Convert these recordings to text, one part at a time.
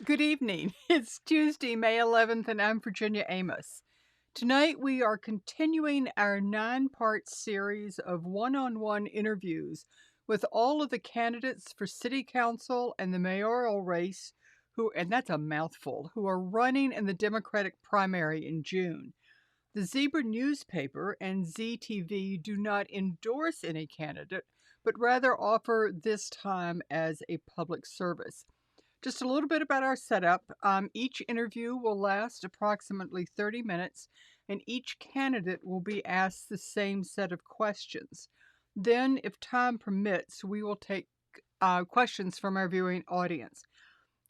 Good evening. It's Tuesday, May 11th, and I'm Virginia Amos. Tonight we are continuing our 9-part series of one-on-one interviews with all of the candidates for city council and the mayoral race and that's a mouthful, who are running in the Democratic primary in June. The Zebra newspaper and ZTV do not endorse any candidate, but rather offer this time as a public service. Just a little bit about our setup. Each interview will last approximately 30 minutes, and each candidate will be asked the same set of questions. Then, if time permits, we will take questions from our viewing audience.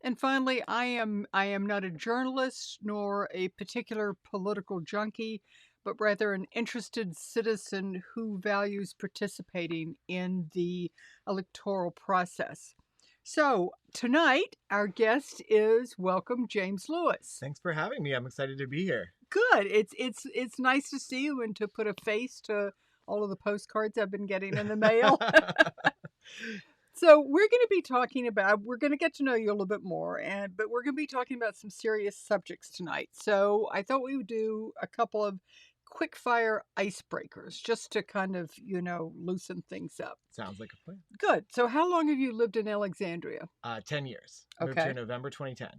And finally, I am not a journalist nor a particular political junkie, but rather an interested citizen who values participating in the electoral process. So tonight, our guest is welcome James Lewis. Thanks for having me. I'm excited to be here. Good. It's nice to see you and to put a face to all of the postcards I've been getting in the mail. So we're going to get to know you a little bit more, but we're going to be talking about some serious subjects tonight. So I thought we would do a couple of quick fire icebreakers just to kind of, loosen things up. Sounds like a plan. Good. So how long have you lived in Alexandria? 10 years. Okay. Moved here November 2010.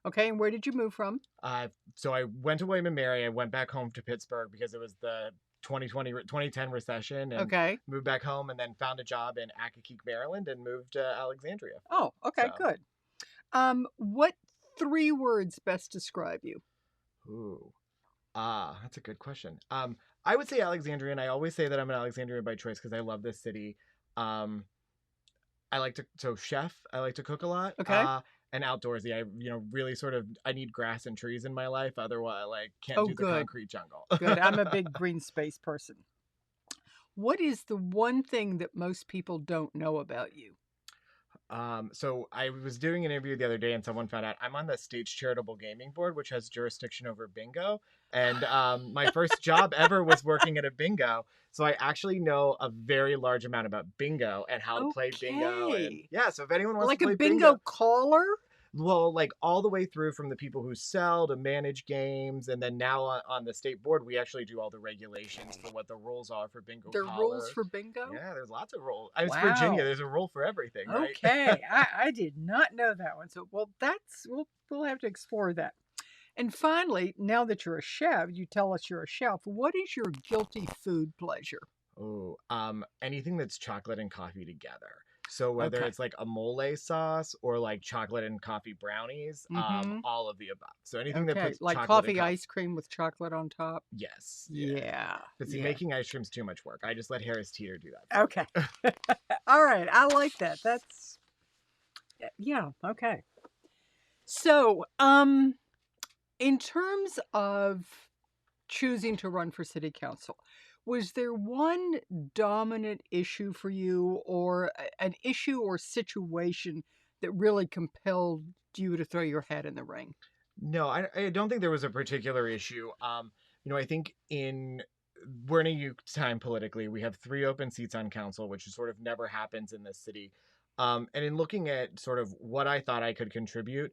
Okay, and where did you move from? So I went to William & Mary. I went back home to Pittsburgh because it was the 2010 recession, and moved back home, and then found a job in Accokeek, Maryland, and moved to Alexandria. Oh, okay, good. What 3 words best describe you? Ooh. That's a good question. I would say Alexandrian. I always say that I'm an Alexandrian by choice because I love this city. Chef. I like to cook a lot. Okay. And outdoorsy. I need grass and trees in my life. Otherwise, can't do the concrete jungle. Good. I'm a big green space person. What is the one thing that most people don't know about you? So I was doing an interview the other day, and someone found out I'm on the state's charitable gaming board, which has jurisdiction over bingo. And my first job ever was working at a bingo. So I actually know a very large amount about bingo and how to play bingo. And so if anyone wants to play bingo. Like a bingo caller? Well, all the way through from the people who sell to manage games. And then now on the state board, we actually do all the regulations for what the rules are for bingo. There are rules for bingo? Yeah, there's lots of rules. It's Virginia. There's a rule for everything, right? Okay. I did not know that one. So, we'll have to explore that. And finally, now that you're a chef, you tell us you're a chef. What is your guilty food pleasure? Oh, anything that's chocolate and coffee together. So whether it's like a mole sauce or like chocolate and coffee brownies, all of the above. So anything that puts like coffee ice cream with chocolate on top. Yes. Yeah. But see, making ice cream's too much work. I just let Harris Teeter do that. Okay. All right. I like that. That's okay. So, in terms of choosing to run for city council, was there one dominant issue for you, or an issue or situation that really compelled you to throw your hat in the ring? No, I don't think there was a particular issue. I think we're in a unique time politically. We have 3 open seats on council, which sort of never happens in this city. And in looking at sort of what I thought I could contribute,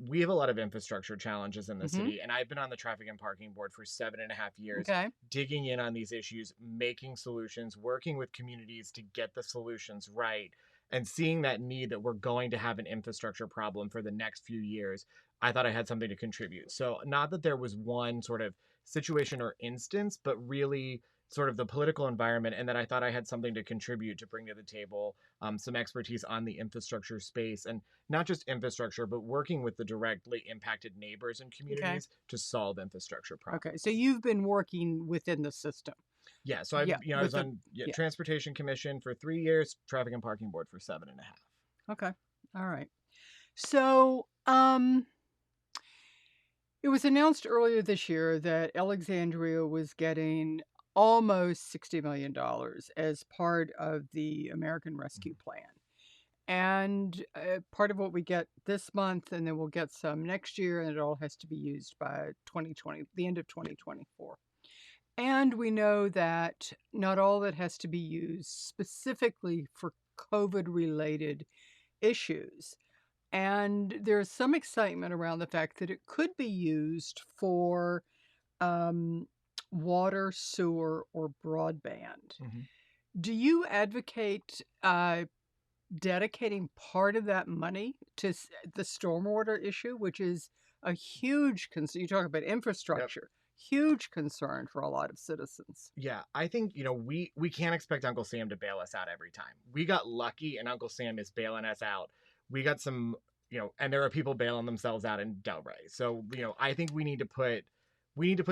we have a lot of infrastructure challenges in the city, and I've been on the traffic and parking board for 7.5 years, digging in on these issues, making solutions, working with communities to get the solutions right, and seeing that need that we're going to have an infrastructure problem for the next few years. I thought I had something to contribute. So not that there was one sort of situation or instance, but really sort of the political environment, and that I thought I had something to contribute to bring to the table, some expertise on the infrastructure space, and not just infrastructure, but working with the directly impacted neighbors and communities to solve infrastructure problems. Okay, so you've been working within the system. Yeah, so I was on Transportation Commission for 3 years, Traffic and Parking Board for 7.5. Okay, all right. So, it was announced earlier this year that Alexandria was getting almost $60 million as part of the American Rescue Plan. And part of what we get this month, and then we'll get some next year, and it all has to be used by the end of 2024. And we know that not all that has to be used specifically for COVID-related issues. And there's some excitement around the fact that it could be used for um, water, sewer, or broadband. Mhm. Do you advocate dedicating part of that money to the stormwater issue, which is a huge concern? You talk about Yep. infrastructure, huge concern for a lot of citizens. Yeah, I think, we can't expect Uncle Sam to bail us out every time. We got lucky and Uncle Sam is bailing us out. We got some, and there are people bailing themselves out in Delray. So, I think we need to put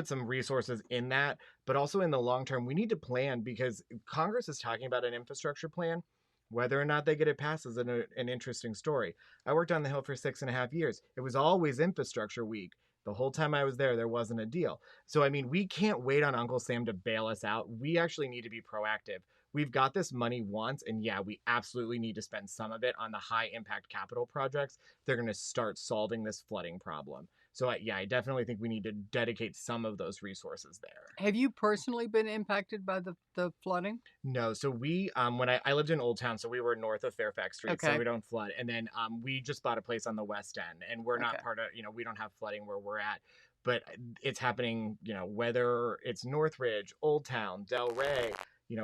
some resources in that, but also in the long term, we need to plan because Congress is talking about an infrastructure plan. Whether or not they get it passed is an interesting story. I worked on the Hill for 6.5 years. It was always infrastructure week. The whole time I was there wasn't a deal. So, I mean, we can't wait on Uncle Sam to bail us out. We actually need to be proactive. We've got this money once, and yeah, we absolutely need to spend some of it on the high impact capital projects. They're going to start solving this flooding problem. So, yeah, I definitely think we need to dedicate some of those resources there. Have you personally been impacted by the flooding? No, so when I lived in Old Town, so we were north of Fairfax Street, so Okay. we don't flood. And then we just bought a place on the west end, and we're not Okay. part of, we don't have flooding where we're at, but it's happening, whether it's Northridge, Old Town, Delray,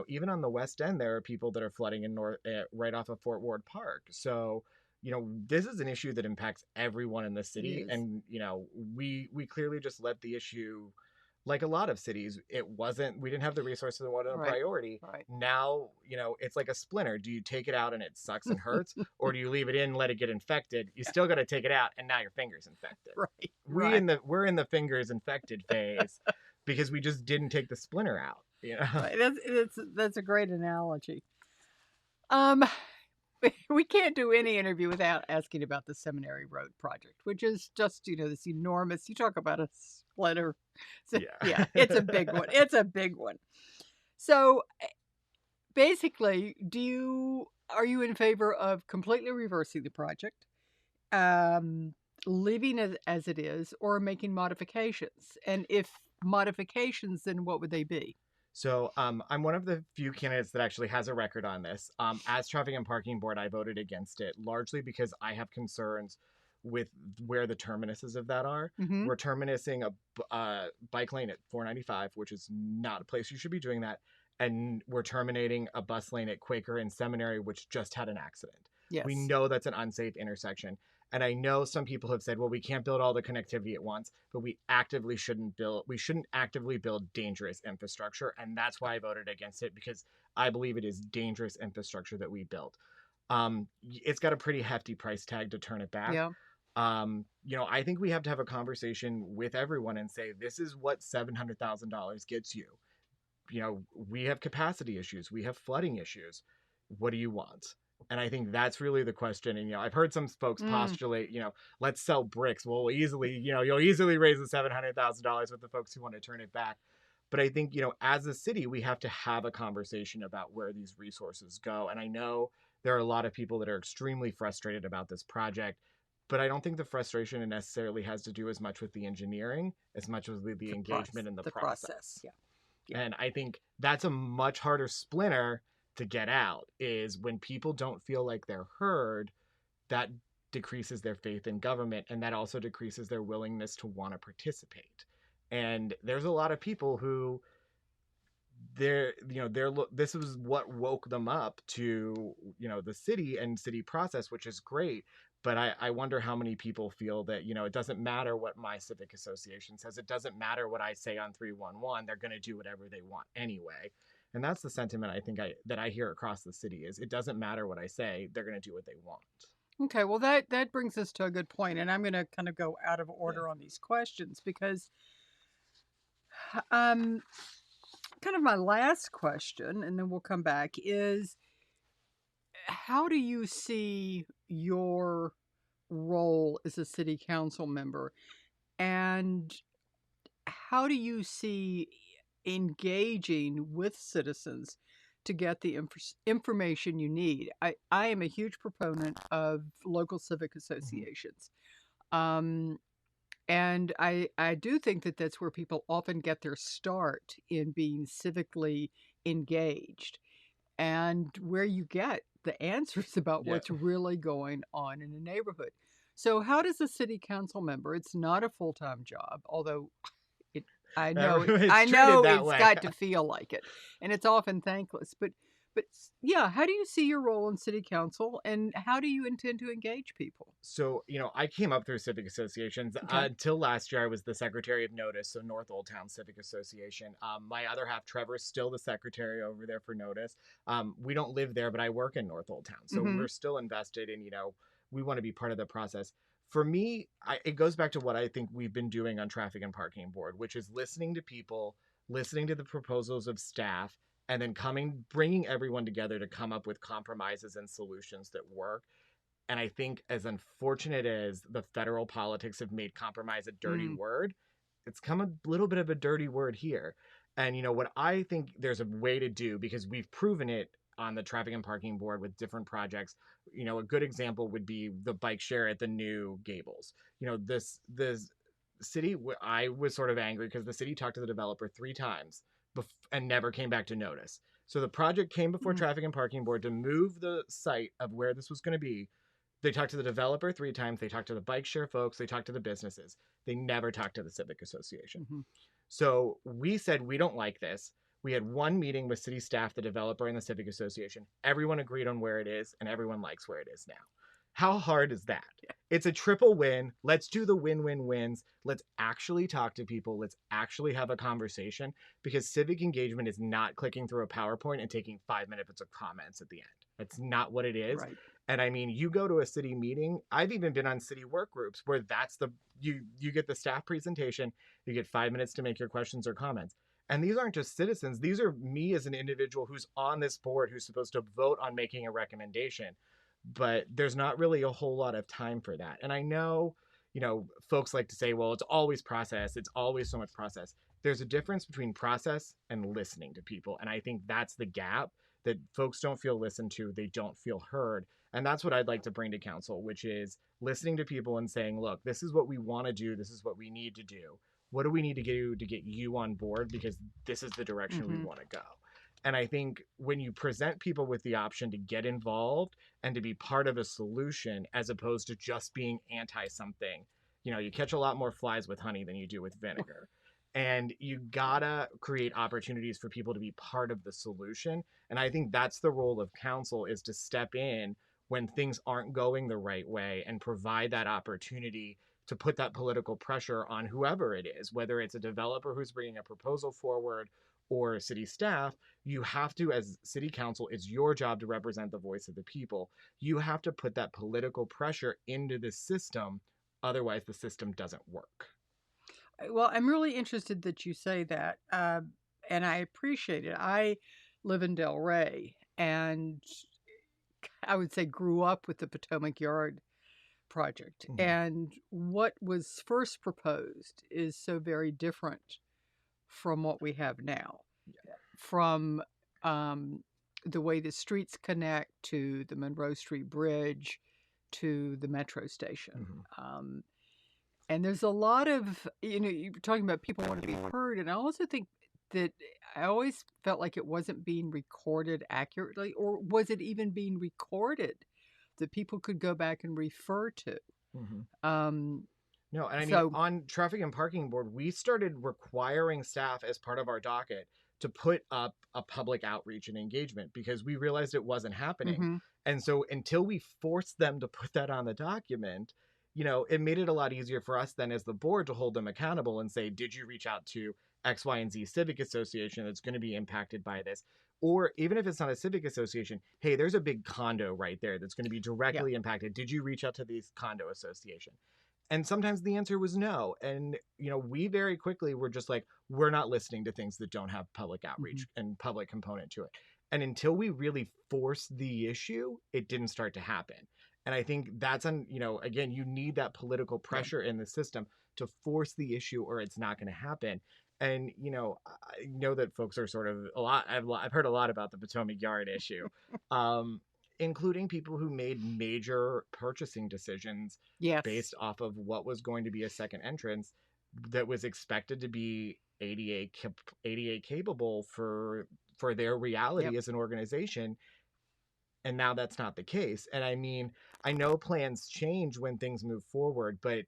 even on the west end, there are people that are flooding in right off of Fort Ward Park. So, this is an issue that impacts everyone in the It city, is. and we clearly just let the issue, like a lot of cities, we didn't have the resources and wasn't a Right. priority. Right. Now, it's like a splinter. Do you take it out and it sucks and hurts, or do you leave it in and let it get infected? You still got to take it out, and now your finger's infected. Right. we Right. in the we're in the fingers infected phase because we just didn't take the splinter out. Right. That's a great analogy. Um, we can't do any interview without asking about the Seminary Road project, which is just, this enormous, you talk about a splitter. So, yeah, it's a big one. It's a big one. So basically, are you in favor of completely reversing the project, leaving it as it is, or making modifications? And if modifications, then what would they be? So I'm one of the few candidates that actually has a record on this. As Traffic and Parking Board, I voted against it largely because I have concerns with where the terminuses of that are. Mm-hmm. We're terminusing a bike lane at 495, which is not a place you should be doing that. And we're terminating a bus lane at Quaker and Seminary, which just had an accident. Yes. We know that's an unsafe intersection. And I know some people have said, well, we can't build all the connectivity at once, but we shouldn't actively build dangerous infrastructure. And that's why I voted against it, because I believe it is dangerous infrastructure that we built. It's got a pretty hefty price tag to turn it back. Yeah. I think we have to have a conversation with everyone and say, this is what $700,000 gets you. We have capacity issues. We have flooding issues. What do you want? And I think that's really the question. And, I've heard some folks postulate, let's sell bricks. Well, you'll easily raise the $700,000 with the folks who want to turn it back. But I think, as a city, we have to have a conversation about where these resources go. And I know there are a lot of people that are extremely frustrated about this project, but I don't think the frustration necessarily has to do as much with the engineering as much as with the engagement in the process. Yeah. And I think that's a much harder splinter to get out, is when people don't feel like they're heard, that decreases their faith in government, and that also decreases their willingness to want to participate. And there's a lot of people who this was what woke them up to, the city and city process, which is great. But I wonder how many people feel that, it doesn't matter what my civic association says. It doesn't matter what I say on 311. They're going to do whatever they want anyway. And that's the sentiment I think that I hear across the city, is it doesn't matter what I say. They're going to do what they want. Okay, well that brings us to a good point, and I'm going to kind of go out of order on these questions because kind of my last question, and then we'll come back, is how do you see your role as a city council member, and how do you see engaging with citizens to get the information you need? I am a huge proponent of local civic associations. And I do think that that's where people often get their start in being civically engaged, and where you get the answers about what's really going on in a neighborhood. So how does a city council member, it's not a full-time job, although it It's I treated know that it's way. got to feel like it, and it's often thankless, but yeah, how do you see your role in city council, and how do you intend to engage people? So, I came up through civic associations. Okay. Until last year, I was the secretary of Notice, so North Old Town Civic Association. My other half, Trevor's still the secretary over there for Notice. We don't live there, but I work in North Old Town, so Mhm. we're still invested in, we want to be part of the process. For me, it goes back to what I think we've been doing on Traffic and Parking Board, which is listening to people, listening to the proposals of staff, and then bringing everyone together to come up with compromises and solutions that work. And I think, as unfortunate as the federal politics have made compromise a dirty Mm. word, it's come a little bit of a dirty word here. And what I think there's a way to do, because we've proven it on the Traffic and Parking Board with different projects. A good example would be the bike share at the new Gables. This city, I was sort of angry because the city talked to the developer 3 times and never came back to Notice. So the project came before Mm. Traffic and Parking Board to move the site of where this was going to be. They talked to the developer 3 times. They talked to the bike share folks. They talked to the businesses. They never talked to the civic association. Mhm. So we said, we don't like this. We had one meeting with city staff, the developer, and the civic association. Everyone agreed on where it is, and everyone likes where it is now. How hard is that? It's a triple win. Let's do the win-win-wins. Let's actually talk to people. Let's actually have a conversation, because civic engagement is not clicking through a PowerPoint and taking 5 minutes of comments at the end. That's not what it is. Right. And I mean, you go to a city meeting. I've even been on city work groups where that's you get the staff presentation, you get 5 minutes to make your questions or comments. And these aren't just citizens. These are me as an individual who's on this board, who's supposed to vote on making a recommendation. But there's not really a whole lot of time for that. And I know, folks like to say, well, it's always process. It's always so much process. There's a difference between process and listening to people. And I think that's the gap, that folks don't feel listened to. They don't feel heard. And that's what I'd like to bring to council, which is listening to people and saying, look, this is what we want to do. This is what we need to do. What do we need to do to get you on board? Because this is the direction we Mhm. want to go. And I think when you present people with the option to get involved and to be part of a solution, as opposed to just being anti something, you catch a lot more flies with honey than you do with vinegar. And you gotta create opportunities for people to be part of the solution. And I think that's the role of council, is to step in when things aren't going the right way and provide that opportunity to put that political pressure on whoever it is, whether it's a developer who's bringing a proposal forward or city staff. You have to, as city council, it's your job to represent the voice of the people. You have to put that political pressure into the system. Otherwise, the system doesn't work. Well, I'm really interested that you say that, and I appreciate it. I live in Del Rey, and I would say grew up with the Potomac Yard project. Mm-hmm. And what was first proposed is so very different from what we have now, from the way the streets connect to the Monroe Street Bridge to the metro station. Mm-hmm. And there's a lot of, you were talking about people want to be heard. And I also think that I always felt like it wasn't being recorded accurately, or was it even being recorded that people could go back and refer to? Mm-hmm. Um, No, and I mean, so, on Traffic and Parking Board, we started requiring staff as part of our docket to put up a public outreach and engagement, because we realized it wasn't happening. mhm, And so until we forced them to put that on the document, it made it a lot easier for us then as the board to hold them accountable and say, did you reach out to X, Y, and Z civic association that's going to be impacted by this? Or even if it's not a civic association, hey, there's a big condo right there that's going to be yeah, directly impacted. Did you reach out to this condo association? And sometimes the answer was no. And we very quickly were just like, we're not listening to things that don't have public mhm, outreach and public component to it. And until we really forced the issue, it didn't start to happen. And I think that's again, you need that political yeah. pressure in the system to force the issue, or it's not going to happen. And I know that folks are sort of a lot. I've heard a lot about the Potomac Yard issue, um, including people who made major purchasing decisions Yes. based off of what was going to be a second entrance that was expected to be ADA capable for their Yep. reality as an organization. And now that's not the case. And I mean, I know plans change when things move forward, but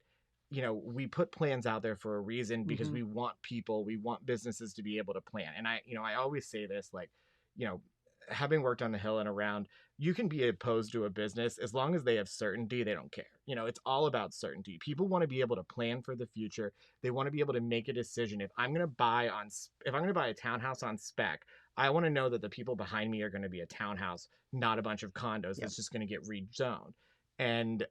we put plans out there for a reason because Mm-hmm. we want people, we want businesses to be able to plan. And I always say this, like, you know, having worked on the Hill and around, you can be opposed to a business as long as they have certainty, they don't care. It's all about certainty. People want to be able to plan for the future. They want to be able to make a decision. If I'm going to buy a townhouse on spec, I want to know that the people behind me are going to be a townhouse, not a bunch of condos Yep. that's just going to get rezoned. And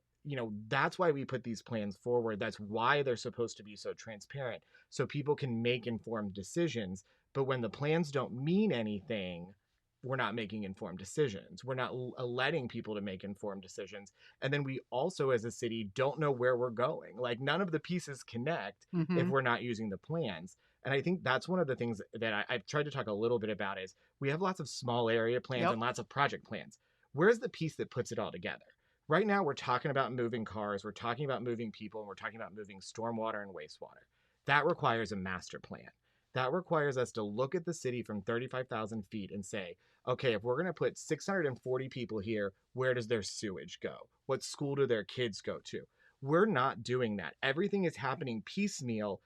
that's why we put these plans forward. That's why they're supposed to be so transparent, so people can make informed decisions. But when the plans don't mean anything, we're not making informed decisions. We're not letting people to make informed decisions. And then we also, as a city, don't know where we're going. Like, none of the pieces connect if Mm-hmm. we're not using the plans. And I think that's one of the things that I've tried to talk a little bit about is we have lots of small area plans Yep. and lots of project plans. Where's the piece that puts it all together? Right now, we're talking about moving cars, we're talking about moving people, and we're talking about moving stormwater and wastewater. That requires a master plan. That requires us to look at the city from 35,000 feet and say, okay, if we're going to put 640 people here, where does their sewage go? What school do their kids go to? We're not doing that. Everything is happening piecemeal.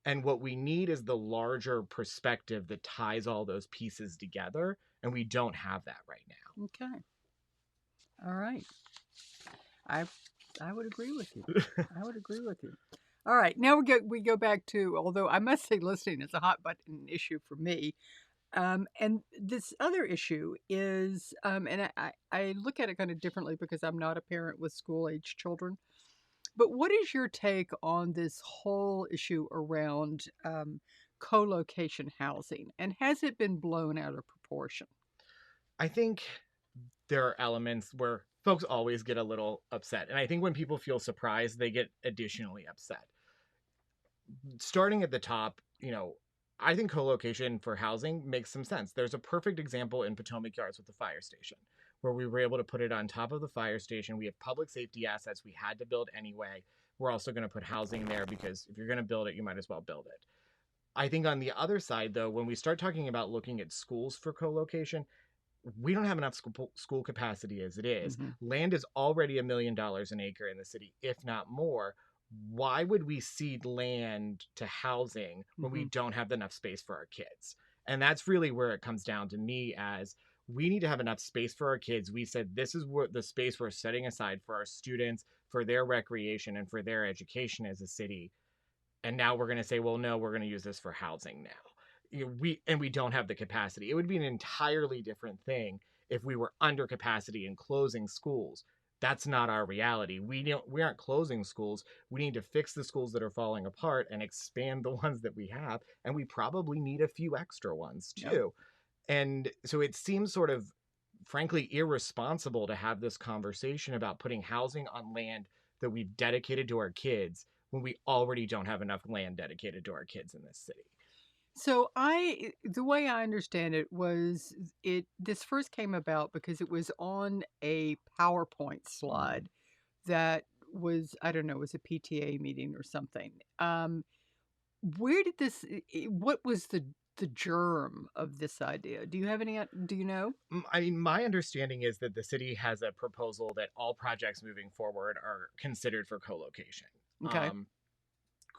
And what we need is the larger perspective that ties all those pieces together. And we don't have that right Okay. All right. I I would agree with you. now. I would agree with you. All right. Now we go back to, although I must say listening is a hot button issue for me. And this other issue is, and I look at it kind of differently because I'm not a parent with school age children. But what is your take on this whole issue around co-location housing, and has it been blown out of proportion? I think there are elements where folks always get a little upset. And I think when people feel surprised, they get additionally upset. Starting at the top, I think co-location for housing makes some sense. There's a perfect example in Potomac Yards with the fire station, where we were able to put it on top of the fire station. We have public safety assets we had to build anyway. We're also going to put housing there because if you're going to build it, you might as well build it. I think on the other side, though, when we start talking about looking at schools for co-location, we don't have enough school capacity as it is. Hmm. Land is already $1 million an acre in the city, if not more. Why would we cede land to housing when we Hmm. don't have enough space for our kids? And that's really where it comes down to me, as we need to have enough space for our kids. We said this is what the space we're setting aside for our students, for their recreation and for their education as a city. And now we're going to say, well, no, we're going to use this for housing now. We don't have the capacity. It would be an entirely different thing if we were under capacity and closing schools. That's not our reality. We aren't closing schools. We need to fix the schools that are falling apart and expand the ones that we have, and we probably need a few extra ones Yep. too. And so it seems sort of frankly irresponsible to have this conversation about putting housing on land that we've dedicated to our kids when we already don't have enough land dedicated to our kids in this city. So the way I understand it was, this first came about because it was on a PowerPoint Mm. slide that was, I don't know, it was a PTA meeting or something. Where did what was the germ of this idea? Do you have any? Do you know? I mean, my understanding is that the city has a proposal that all projects moving forward are considered for co-location. Okay. Um,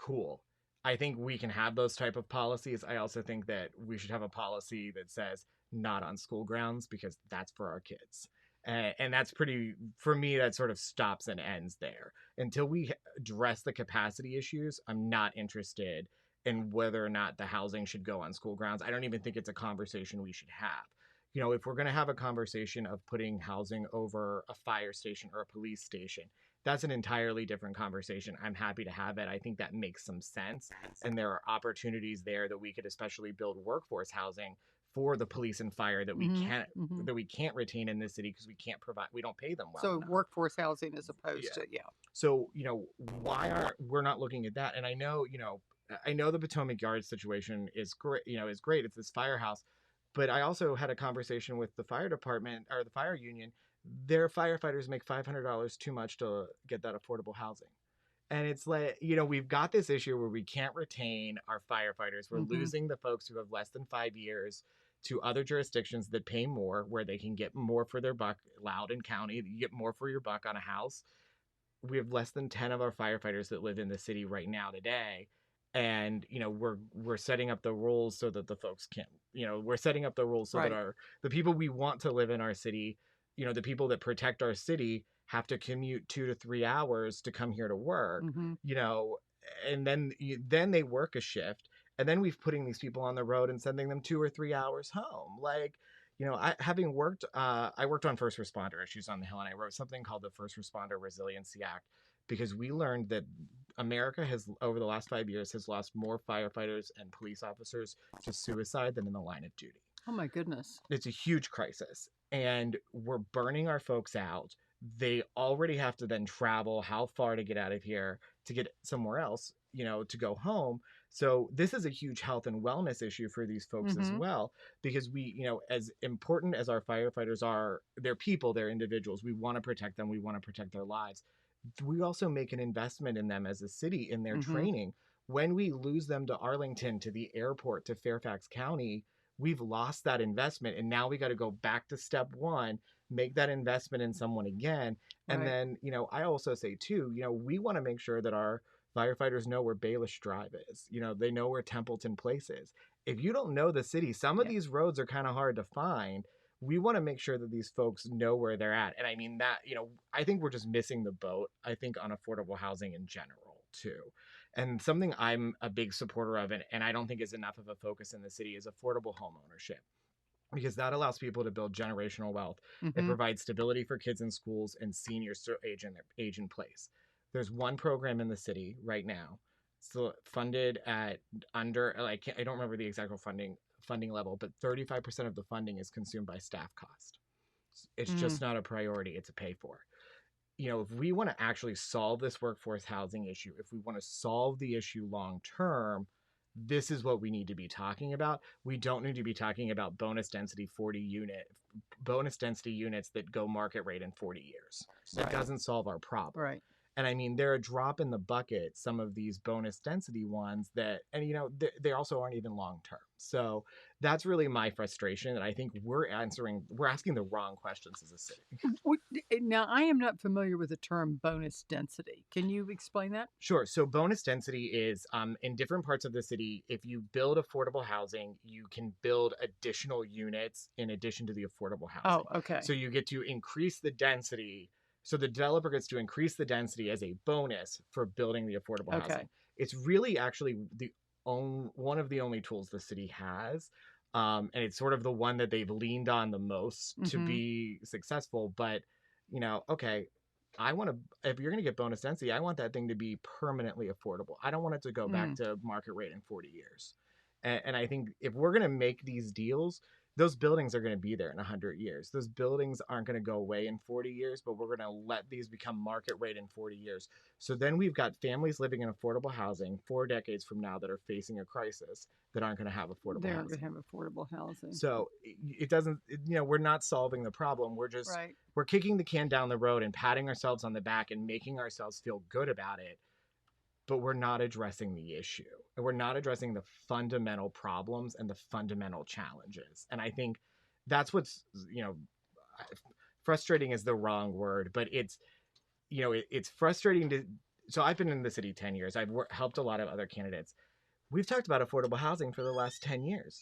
cool. I think we can have those type of policies. I also think that we should have a policy that says not on school grounds, because that's for our kids. And that's pretty, for me, that sort of stops and ends there. Until we address the capacity issues, I'm not interested in whether or not the housing should go on school grounds. I don't even think it's a conversation we should have. If we're going to have a conversation of putting housing over a fire station or a police station, that's an entirely different conversation. I'm happy to have it. I think that makes some sense. And there are opportunities there that we could especially build workforce housing for the police and fire that we Hmm. can't Hmm. that we can't retain in this city because we don't pay them well So enough. workforce housing as opposed Yeah. to, yeah. So, why are we're not looking at that? And I know the Potomac Yard situation is great, is great. It's this firehouse. But I also had a conversation with the fire department or the fire union. Their firefighters make $500 too much to get that affordable housing. And it's like, we've got this issue where we can't retain our firefighters. We're Hmm. losing the folks who have less than 5 years to other jurisdictions that pay more, where they can get more for their buck. Loudoun County, you get more for your buck on a house. We have less than 10 of our firefighters that live in the city right now today. And we're setting up the rules so that the folks can, we're setting up the rules so that Right. the people we want to live in our city, the people that protect our city, have to commute 2 to 3 hours to come here to work. Mhm. And then they work a shift, and then we've putting these people on the road and sending them 2 or 3 hours home. Like, I worked on first responder issues on the Hill, and I wrote something called the First Responder Resiliency Act, because we learned that America has, over the last 5 years, has lost more firefighters and police officers to suicide than in the line of duty. Oh my goodness. It's a huge crisis, and we're burning our folks out. They already have to then travel how far to get out of here to get somewhere else, to go home. So this is a huge health and wellness issue for these folks as well, because we, as important as our firefighters are, they're people, they're individuals. We want to protect them. We want to protect their lives. We also make an investment in them as a city, in their training. When we lose them to Arlington, to the airport, to Fairfax County, we've lost that investment, and now we got to go back to step one, make that investment in someone again. And Right. then, I also say too, we want to make sure that our firefighters know where Baelish Drive is. They know where Templeton Place is. If you don't know the city, some of these roads are kind of hard to find. We want to make sure that these folks know where they're at. And I mean that, I think we're just missing the boat, I think, on affordable housing in general too. And something I'm a big supporter of, and I don't think is enough of a focus in the city, is affordable home ownership, because that allows people to build generational wealth. It provides stability for kids in schools and seniors to age in place. There's one program in the city right now, so funded at under, I don't remember the exact funding level, but 35% of the funding is consumed by staff cost. It's just not a priority. It's a pay for. If we want to actually solve this workforce housing issue, if we want to solve the issue long term, this is what we need to be talking about. We don't need to be talking about bonus density units that go market rate in 40 years. That doesn't solve our problem. Right. And I mean, they're a drop in the bucket, some of these bonus density ones that, and they also aren't even long term. So that's really my frustration. And I think we're asking the wrong questions as a city. Now, I am not familiar with the term bonus density. Can you explain that? Sure. So bonus density is, in different parts of the city, if you build affordable housing, you can build additional units in addition to the affordable housing. Oh, okay. So you get to increase the density. So the developer gets to increase the density as a bonus for building the affordable housing. It's really actually one of the only tools the city has. And it's sort of the one that they've leaned on the most to be successful. But, okay, if you're going to get bonus density, I want that thing to be permanently affordable. I don't want it to go back to market rate in 40 years. And I think if we're going to make these deals, those buildings are going to be there in 100 years. Those buildings aren't going to go away in 40 years, but we're going to let these become market rate in 40 years. So then we've got families living in affordable housing 4 decades from now that are facing a crisis that aren't going to have affordable housing. They aren't going to have affordable housing. So it doesn't, we're not solving the problem. We're just, we're kicking the can down the road and patting ourselves on the back and making ourselves feel good about it. But we're not addressing the issue, and we're not addressing the fundamental problems and the fundamental challenges. And I think that's what's, frustrating is the wrong word, but it's, it's frustrating so I've been in the city 10 years. I've helped a lot of other candidates. We've talked about affordable housing for the last 10 years.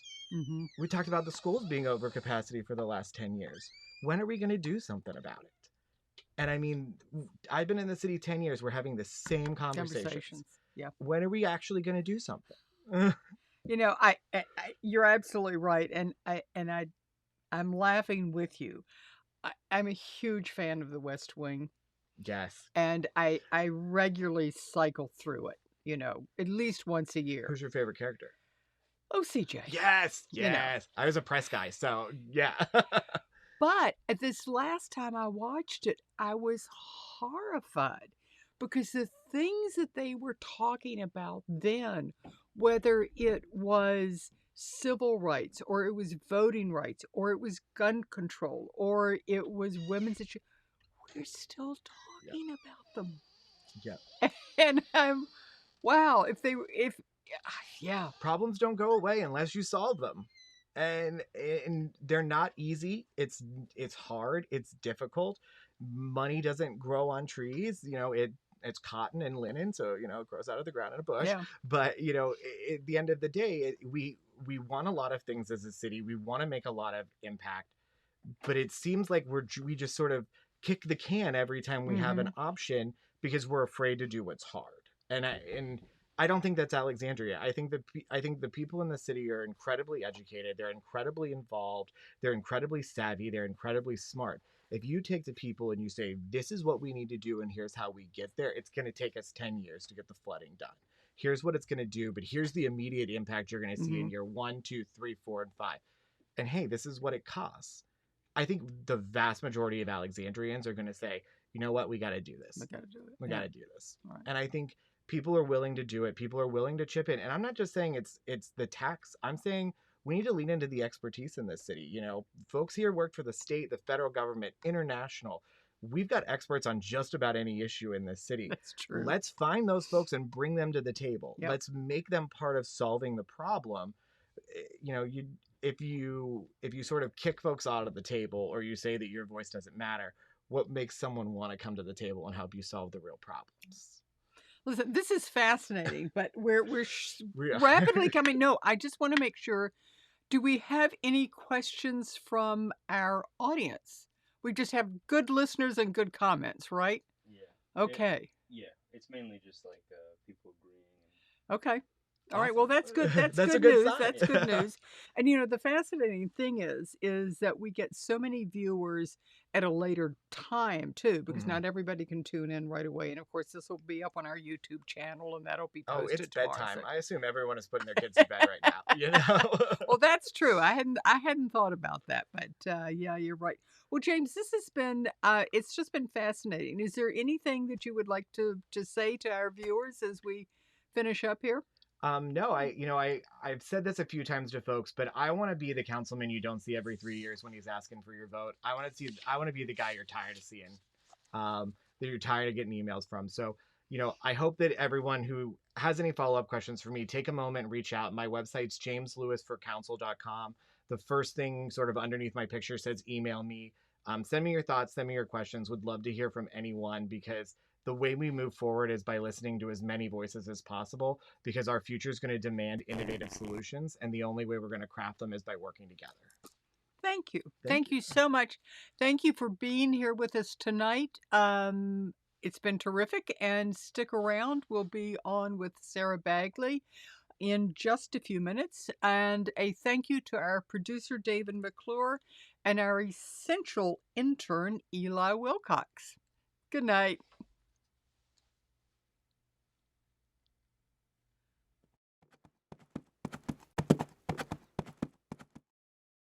We talked about the schools being over capacity for the last 10 years. When are we going to do something about it? And I mean, I've been in the city 10 years. We're having the same conversations. Yeah. When are we actually going to do something? You're absolutely right. And I'm laughing with you. I'm a huge fan of the West Wing. Yes. And I regularly cycle through it, at least once a year. Who's your favorite character? Oh, CJ. Yes. I was a press guy, so yeah. But at this last time I watched it, I was horrified because the things that they were talking about then, whether it was civil rights or it was voting rights or it was gun control or it was women's issues, we're still talking about them. Yeah. And wow, problems don't go away unless you solve them. and they're not easy. It's hard. It's difficult. Money doesn't grow on trees. It's cotton and linen, so it grows out of the ground in a bush. Yeah. But at the end of the day, we want a lot of things as a city. We want to make a lot of impact, but it seems like we just sort of kick the can every time we have an option because we're afraid to do what's hard. And I don't think that's Alexandria. I think the people in the city are incredibly educated. They're incredibly involved. They're incredibly savvy. They're incredibly smart. If you take the people and you say, this is what we need to do and here's how we get there, it's going to take us 10 years to get the flooding done. Here's what it's going to do, but here's the immediate impact you're going to see in year 1, 2, 3, 4, and 5. And hey, this is what it costs. I think the vast majority of Alexandrians are going to say, you know what, we got to do this. We got to do it. We got to do this. Right. And I think people are willing to do it. People are willing to chip in. And I'm not just saying it's the tax. I'm saying we need to lean into the expertise in this city. Folks here work for the state, the federal government, international. We've got experts on just about any issue in this city. That's true. Let's find those folks and bring them to the table. Yep. Let's make them part of solving the problem. If you sort of kick folks out of the table or you say that your voice doesn't matter, what makes someone want to come to the table and help you solve the real problems? Listen, this is fascinating, but we're rapidly coming. No, I just want to make sure. Do we have any questions from our audience? We just have good listeners and good comments, right? Yeah. Okay. It's mainly just like people agreeing. Okay. All right. Well, that's good. That's That's a good good news. sign. That's good news. And the fascinating thing is that we get so many viewers at a later time too, because not everybody can tune in right away. And of course, this will be up on our YouTube channel, and that'll be posted it's tomorrow. bedtime. So. I assume everyone is putting their kids to bed right now. Well, that's true. I hadn't thought about that, but yeah, you're right. Well, James, this has been it's just been fascinating. Is there anything that you would like to say to our viewers as we finish up here? No, I've said this a few times to folks, but I want to be the councilman you don't see every 3 years when he's asking for your vote. I want to be the guy you're tired of seeing, that you're tired of getting emails from. So, I hope that everyone who has any follow-up questions for me, take a moment and reach out. My website's jameslewisforcouncil.com. The first thing sort of underneath my picture says email me. Send me your thoughts, send me your questions. Would love to hear from anyone, because the way we move forward is by listening to as many voices as possible, because our future is going to demand innovative solutions, and the only way we're going to craft them is by working together. Thank you. Thank you so much. Thank you for being here with us tonight. It's been terrific, and stick around. We'll be on with Sarah Bagley in just a few minutes. And a thank you to our producer, David McClure, and our essential intern, Eli Wilcox. Good night.